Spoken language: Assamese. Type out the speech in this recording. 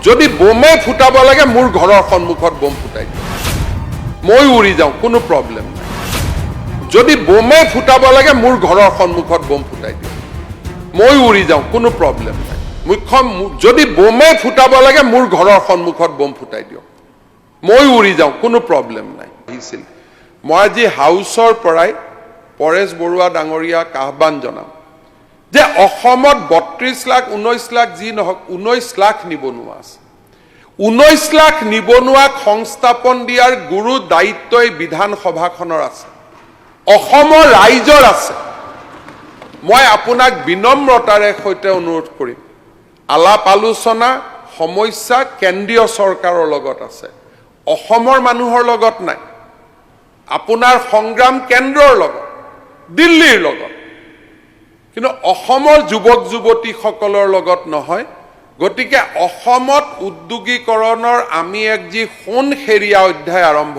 যদি বোমে ফুটাব লাগে মোৰ ঘৰৰ সন্মুখত বোম ফুটাই দিয়ক, মই উৰি যাওঁ, কোনো প্ৰব্লেম নাই। যদি বোমে ফুটাব লাগে মোৰ ঘৰৰ সন্মুখত বোম ফুটাই দিয়ক, মই উৰি যাওঁ, কোনো প্ৰব্লেম নাই। যদি বোমে ফুটাব লাগে মোৰ ঘৰৰ সন্মুখত বোম ফুটাই দিয়ক, মই উৰি যাওঁ, কোনো প্ৰব্লেম নাই। আহিছিল মই আজি হাউচৰ পৰাই পৰেশ বৰুৱা ডাঙৰীয়াক আহ্বান জনাম যে অসমত ৩২ লাখ ১৯ লাখ যি নহওক ১৯ লাখ নিবনুৱা আছে। ১৯ লাখ নিবনুৱাক সংস্থাপন দিয়াৰ গুৰু দায়িত্বই বিধানসভাখনৰ আছে, অসমৰ ৰাইজৰ আছে। মই আপোনাক বিনম্ৰতাৰে সৈতে অনুৰোধ কৰিম, আলাপ আলোচনা সমস্যা কেন্দ্ৰীয় চৰকাৰৰ লগত আছে, অসমৰ মানুহৰ লগত নাই। আপোনাৰ সংগ্ৰাম কেন্দ্ৰৰ লগত, দিল্লীৰ লগত, কিন্তু অসমৰ যুৱক যুৱতীসকলৰ লগত নহয়। গতিকে অসমত উদ্যোগীকৰণৰ আমি এক যি সোণসেৰীয়া অধ্যায় আৰম্ভ